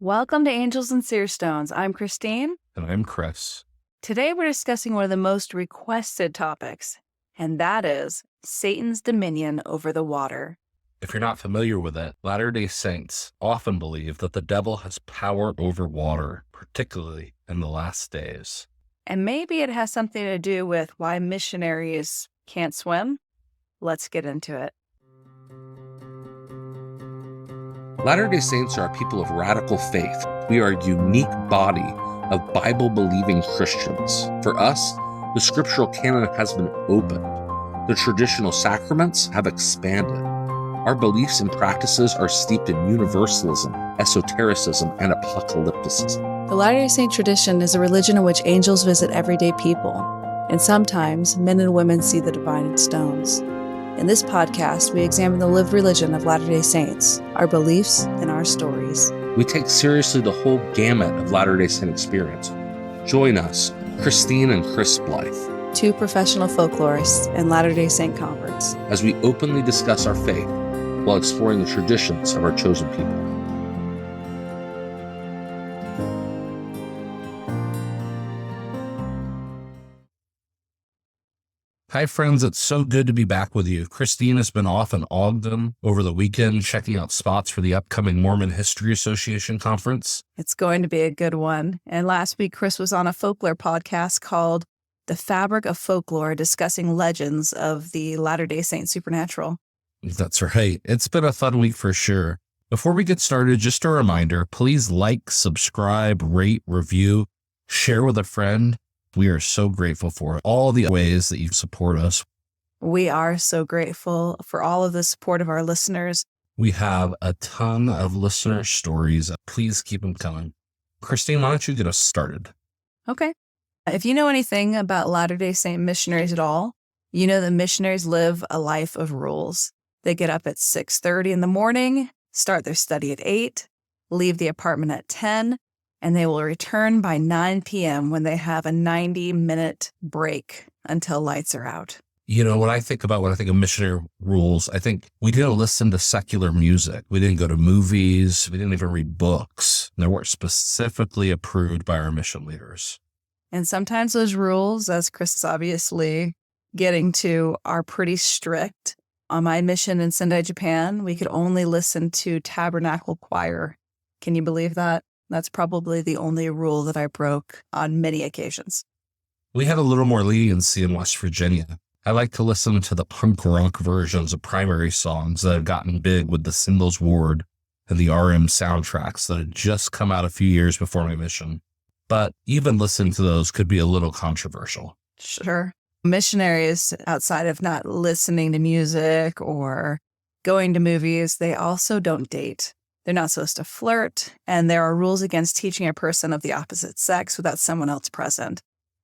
Welcome to Angels and Seer Stones. I'm Christine. And I'm Chris. Today we're discussing one of the most requested topics, and that is Satan's dominion over the water. If you're not familiar with it, Latter-day Saints often believe that the devil has power over water, particularly in the last days. And maybe it has something to do with why missionaries can't swim. Let's get into it. Latter-day Saints are a people of radical faith. We are a unique body of Bible-believing Christians. For us, the scriptural canon has been opened. The traditional sacraments have expanded. Our beliefs and practices are steeped in universalism, esotericism, and apocalypticism. The Latter-day Saint tradition is a religion in which angels visit everyday people, and sometimes men and women see the divine in stones. In this podcast, we examine the lived religion of Latter-day Saints, our beliefs, and our stories. We take seriously the whole gamut of Latter-day Saint experience. Join us, Christine and Chris Blythe, two professional folklorists and Latter-day Saint converts, as we openly discuss our faith while exploring the traditions of our chosen people. Hi, friends. It's so good to be back with you. Christine has been off in Ogden over the weekend, checking out spots for the upcoming Mormon History Association conference. It's going to be a good one. And last week, Chris was on a folklore podcast called The Fabric of Folklore, discussing legends of the Latter-day Saint supernatural. That's right. It's been a fun week for sure. Before we get started, just a reminder, please like, subscribe, rate, review, share with a friend. We are so grateful for all the ways that you support us. We are so grateful for all of the support of our listeners. We have a ton of listener stories. Please keep them coming. Christine, why don't you get us started? Okay. If you know anything about Latter-day Saint missionaries at all, you know that missionaries live a life of rules. They get up at 6:30 in the morning, start their study at 8, leave the apartment at 10, and they will return by 9 p.m. when they have a 90-minute break until lights are out. You know, when I think of missionary rules, I think we didn't listen to secular music. We didn't go to movies. We didn't even read books. They weren't specifically approved by our mission leaders. And sometimes those rules, as Chris is obviously getting to, are pretty strict. On my mission in Sendai, Japan, we could only listen to tabernacle choir. Can you believe that? That's probably the only rule that I broke on many occasions. We had a little more leniency in West Virginia. I like to listen to the punk rock versions of primary songs that have gotten big with the Singles Ward and the RM soundtracks that had just come out a few years before my mission. But even listening to those could be a little controversial. Sure. Missionaries, outside of not listening to music or going to movies, they also don't date. They're not supposed to flirt, and there are rules against teaching a person of the opposite sex without someone else present.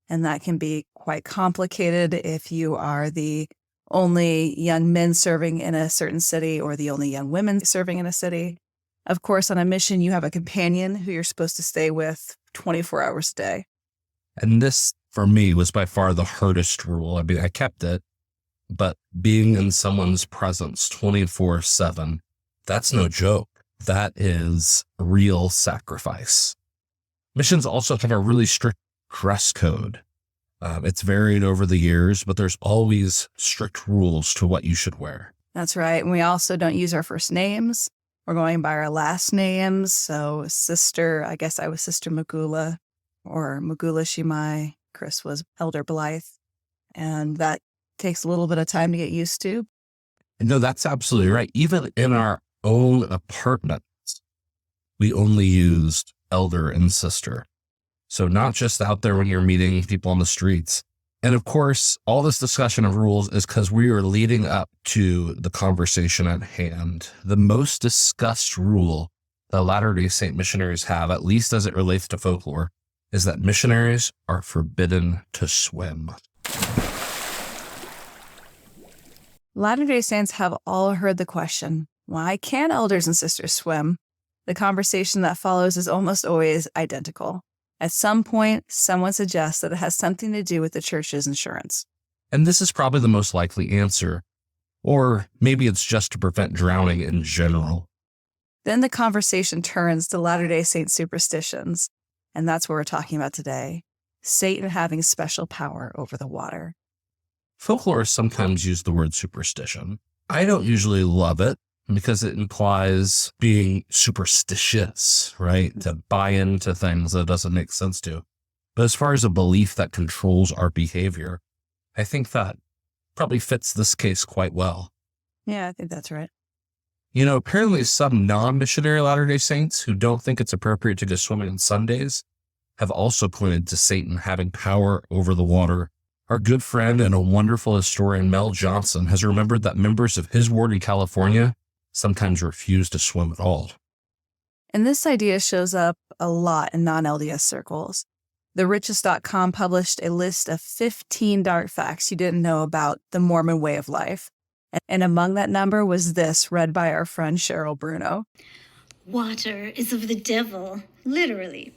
And that can be quite complicated if you are the only young men serving in a certain city or the only young women serving in a city. Of course, on a mission, you have a companion who you're supposed to stay with 24 hours a day. And this, for me, was by far the hardest rule. I mean, I kept it, but being in someone's presence 24/7, that's no joke. That is real sacrifice. Missions also have a really strict dress code. It's varied over the years, but there's always strict rules to what you should wear. That's right. And we also don't use our first names. We're going by our last names. So sister, I guess I was Sister Magula, or Magula Shimai. Chris was Elder Blythe. And that takes a little bit of time to get used to. No, that's absolutely right. Even in our own apartments, we only used elder and sister. So not just out there when you're meeting people on the streets. And of course, all this discussion of rules is because we are leading up to the conversation at hand. The most discussed rule that Latter-day Saint missionaries have, at least as it relates to folklore, is that missionaries are forbidden to swim. Latter-day Saints have all heard the question, why can't elders and sisters swim? The conversation that follows is almost always identical. At some point, someone suggests that it has something to do with the church's insurance. And this is probably the most likely answer. Or maybe it's just to prevent drowning in general. Then the conversation turns to Latter-day Saint superstitions, and that's what we're talking about today. Satan having special power over the water. Folklore sometimes use the word superstition. I don't usually love it because it implies being superstitious, right? To buy into things that doesn't make sense to. But as far as a belief that controls our behavior, I think that probably fits this case quite well. Yeah, I think that's right. You know, apparently some non-missionary Latter-day Saints who don't think it's appropriate to go swimming on Sundays have also pointed to Satan having power over the water. Our good friend and a wonderful historian, Mel Johnson, has remembered that members of his ward in California sometimes refuse to swim at all. And this idea shows up a lot in non-LDS circles. TheRichest.com published a list of 15 dark facts you didn't know about the Mormon way of life. And among that number was this, read by our friend Cheryl Bruno. Water is of the devil, literally.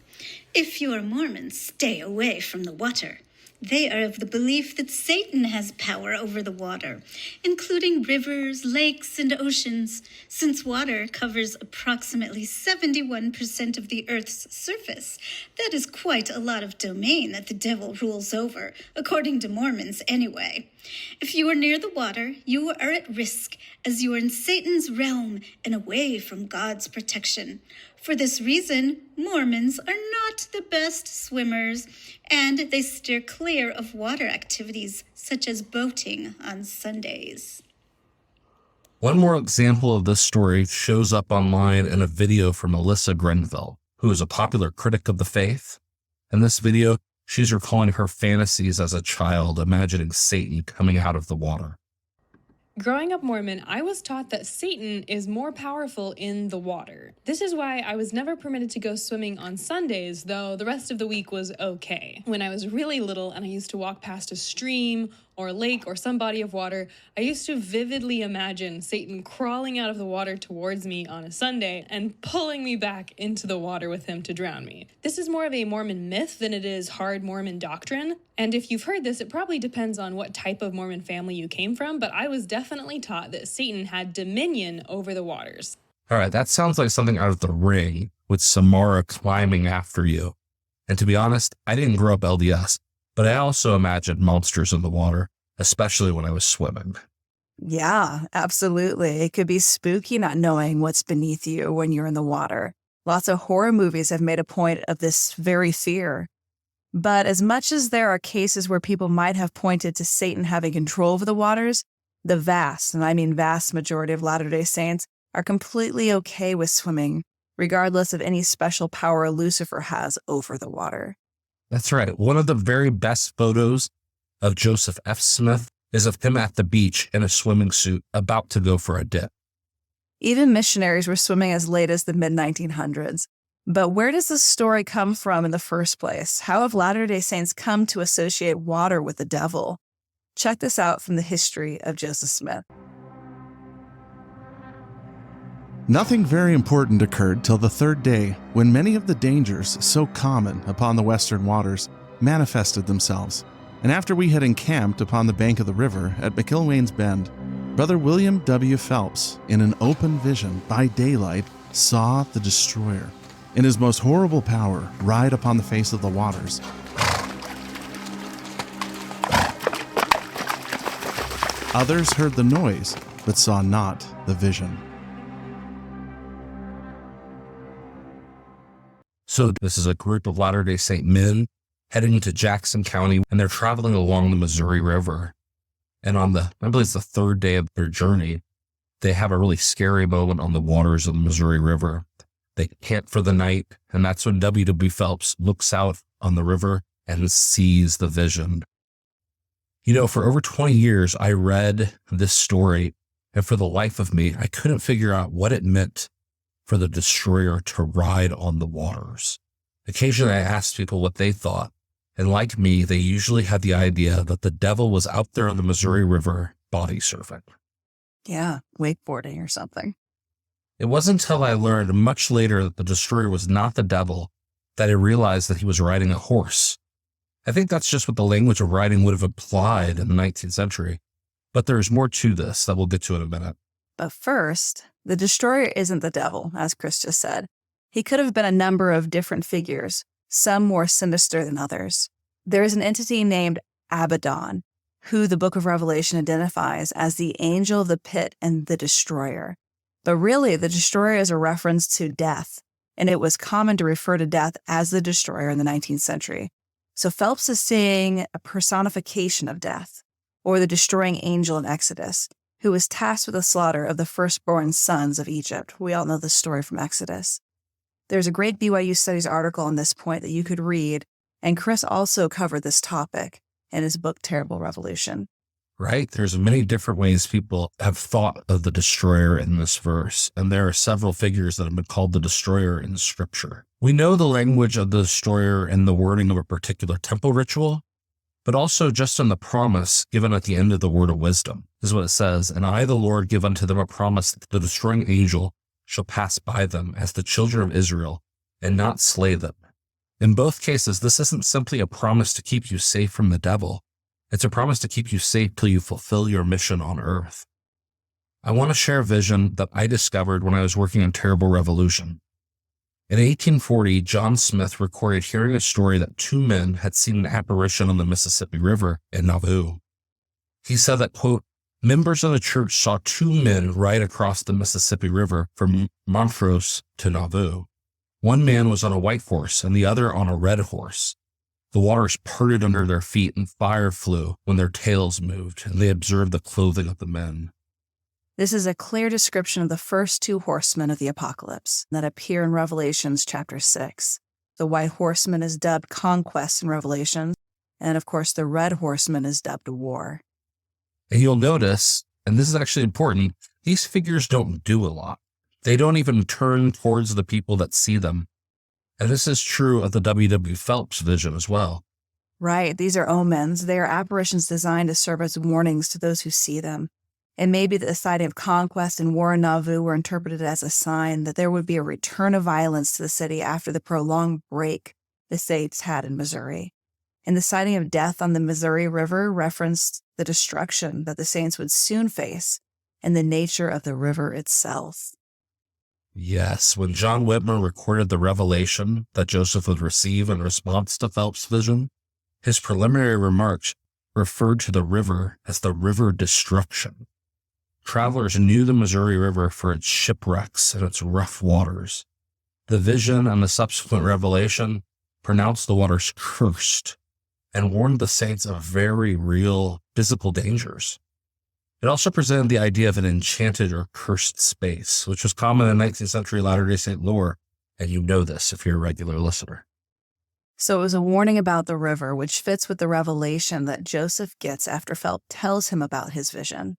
If you are Mormon, stay away from the water. They are of the belief that Satan has power over the water, including rivers, lakes, and oceans, since water covers approximately 71% of the Earth's surface. That is quite a lot of domain that the devil rules over, according to Mormons anyway. If you are near the water, you are at risk, as you are in Satan's realm and away from God's protection. For this reason, Mormons are not the best swimmers, and they steer clear of water activities such as boating on Sundays. One more example of this story shows up online in a video from Alyssa Grenville, who is a popular critic of the faith. In this video, she's recalling her fantasies as a child, imagining Satan coming out of the water. Growing up Mormon, I was taught that Satan is more powerful in the water. This is why I was never permitted to go swimming on Sundays, though the rest of the week was okay. When I was really little and I used to walk past a stream or a lake or some body of water, I used to vividly imagine Satan crawling out of the water towards me on a Sunday and pulling me back into the water with him to drown me. This is more of a Mormon myth than it is hard Mormon doctrine. And if you've heard this, it probably depends on what type of Mormon family you came from, but I was definitely taught that Satan had dominion over the waters. All right, that sounds like something out of The Ring, with Samara climbing after you. And to be honest, I didn't grow up LDS, but I also imagined monsters in the water, especially when I was swimming. Yeah, absolutely. It could be spooky not knowing what's beneath you when you're in the water. Lots of horror movies have made a point of this very fear. But as much as there are cases where people might have pointed to Satan having control over the waters, the vast, and I mean vast majority of Latter-day Saints are completely okay with swimming, regardless of any special power Lucifer has over the water. That's right. One of the very best photos of Joseph F. Smith is of him at the beach in a swimming suit about to go for a dip. Even missionaries were swimming as late as the mid-1900s. But where does this story come from in the first place? How have Latter-day Saints come to associate water with the devil? Check this out from the history of Joseph Smith. Nothing very important occurred till the third day, when many of the dangers so common upon the western waters manifested themselves. And after we had encamped upon the bank of the river at McIlwain's Bend, Brother William W. Phelps, in an open vision by daylight, saw the destroyer, in his most horrible power, ride upon the face of the waters. Others heard the noise, but saw not the vision. So this is a group of Latter-day Saint men heading to Jackson County, and they're traveling along the Missouri River. And on I believe it's the third day of their journey, they have a really scary moment on the waters of the Missouri River. They camp for the night, and that's when W.W. Phelps looks out on the river and sees the vision. You know, for over 20 years, I read this story, and for the life of me, I couldn't figure out what it meant for the destroyer to ride on the waters. Occasionally, I asked people what they thought, and like me, they usually had the idea that the devil was out there on the Missouri River body surfing. Yeah, wakeboarding or something. It wasn't until I learned much later that the destroyer was not the devil that I realized that he was riding a horse. I think that's just what the language of riding would have implied in the 19th century. But there's more to this that we'll get to in a minute. But first, The destroyer isn't the devil, as Chris just said. He could have been a number of different figures, some more sinister than others. There is an entity named Abaddon, who the book of Revelation identifies as the angel of the pit and the destroyer. But really, the destroyer is a reference to death, and it was common to refer to death as the destroyer in the 19th century. So Phelps is seeing a personification of death, or the destroying angel in Exodus, who was tasked with the slaughter of the firstborn sons of Egypt. We all know the story from Exodus. There's a great BYU Studies article on this point that you could read, and Chris also covered this topic in his book, Terrible Revolution. Right? There's many different ways people have thought of the destroyer in this verse, and there are several figures that have been called the destroyer in Scripture. We know the language of the destroyer in the wording of a particular temple ritual, but also just in the promise given at the end of the word of wisdom. This is what it says, "And I, the Lord, give unto them a promise that the destroying angel shall pass by them as the children of Israel, and not slay them." In both cases, this isn't simply a promise to keep you safe from the devil. It's a promise to keep you safe till you fulfill your mission on earth. I want to share a vision that I discovered when I was working on Terrible Revolution. In 1840, John Smith recorded hearing a story that two men had seen an apparition on the Mississippi River in Nauvoo. He said that, quote, "Members of the church saw two men ride across the Mississippi River from Montrose to Nauvoo. One man was on a white horse and the other on a red horse. The waters parted under their feet and fire flew when their tails moved, and they observed the clothing of the men." This is a clear description of the first two horsemen of the apocalypse that appear in Revelations chapter 6. The white horseman is dubbed Conquest in Revelation, and of course the red horseman is dubbed War. And you'll notice, and this is actually important, these figures don't do a lot. They don't even turn towards the people that see them. And this is true of the W.W. Phelps vision as well. Right, these are omens. They are apparitions designed to serve as warnings to those who see them. And maybe the sighting of Conquest and War in Nauvoo were interpreted as a sign that there would be a return of violence to the city after the prolonged break the states had in Missouri. And the sighting of death on the Missouri River referenced the destruction that the saints would soon face and the nature of the river itself. Yes, when John Whitmer recorded the revelation that Joseph would receive in response to Phelps' vision, his preliminary remarks referred to the river as the river destruction. Travelers knew the Missouri River for its shipwrecks and its rough waters. The vision and the subsequent revelation pronounced the waters cursed and warned the saints of very real physical dangers. It also presented the idea of an enchanted or cursed space, which was common in 19th century Latter-day Saint lore, and you know this if you're a regular listener. So it was a warning about the river, which fits with the revelation that Joseph gets after Phelps tells him about his vision.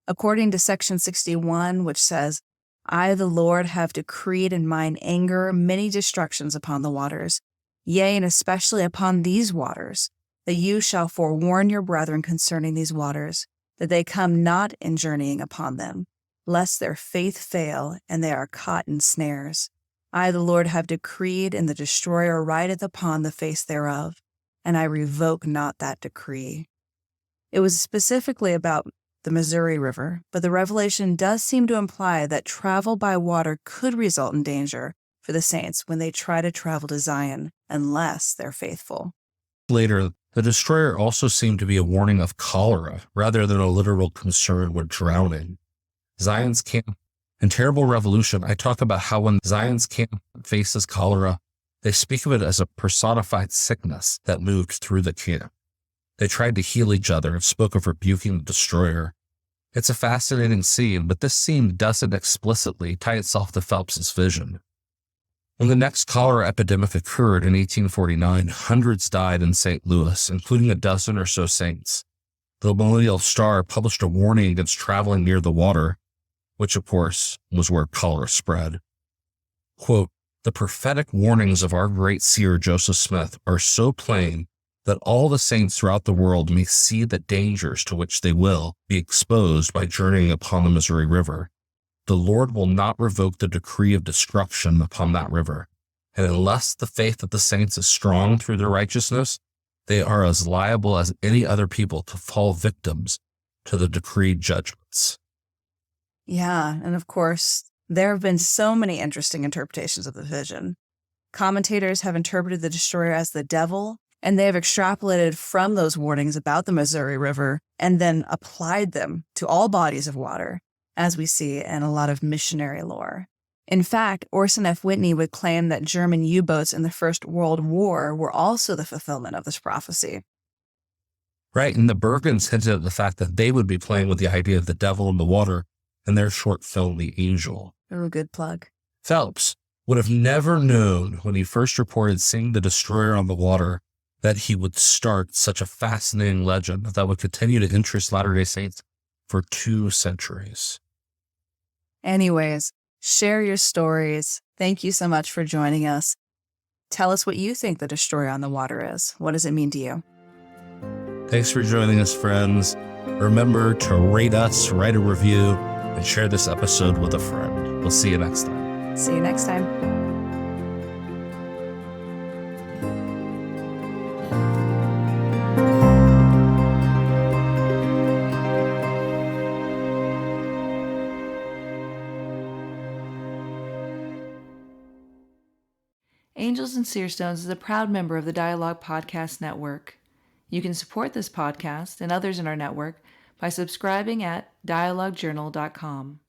According to section 61, which says, "I, the Lord, have decreed in mine anger many destructions upon the waters, yea, and especially upon these waters, that you shall forewarn your brethren concerning these waters, that they come not in journeying upon them, lest their faith fail, and they are caught in snares. I, the Lord, have decreed, and the destroyer rideth upon the face thereof, and I revoke not that decree." It was specifically about the Missouri River, but the revelation does seem to imply that travel by water could result in danger for the saints when they try to travel to Zion, unless they're faithful. Later, the destroyer also seemed to be a warning of cholera rather than a literal concern with drowning. Zion's camp in Terrible Revolution, I talk about how when Zion's camp faces cholera, they speak of it as a personified sickness that moved through the camp. They tried to heal each other and spoke of rebuking the destroyer. It's a fascinating scene, but this scene doesn't explicitly tie itself to Phelps' vision. When the next cholera epidemic occurred in 1849, hundreds died in St. Louis, including a dozen or so saints. The Millennial Star published a warning against traveling near the water, which, of course, was where cholera spread. Quote, "The prophetic warnings of our great seer Joseph Smith are so plain that all the saints throughout the world may see the dangers to which they will be exposed by journeying upon the Missouri River. The Lord will not revoke the decree of destruction upon that river, and unless the faith of the saints is strong through their righteousness, they are as liable as any other people to fall victims to the decreed judgments." Yeah, and of course, There have been so many interesting interpretations of the vision. Commentators have interpreted the destroyer as the devil, and they have extrapolated from those warnings about the Missouri River and then applied them to all bodies of water, as we see in a lot of missionary lore. In fact, Orson F. Whitney would claim that German U-boats in the First World War were also the fulfillment of this prophecy. Right, and the Bergens hinted at the fact that they would be playing with the idea of the devil in the water in their short film, The Angel. Oh, good plug. Phelps would have never known when he first reported seeing the destroyer on the water that he would start such a fascinating legend that would continue to interest Latter-day Saints for 2 centuries. Anyways, share your stories. Thank you so much for joining us. Tell us what you think the destroyer on the water is. What does it mean to you? Thanks for joining us, friends. Remember to rate us, write a review, and share this episode with a friend. We'll see you next time. See you next time. Angels and Seerstones is a proud member of the Dialogue Podcast Network. You can support this podcast and others in our network by subscribing at dialoguejournal.com.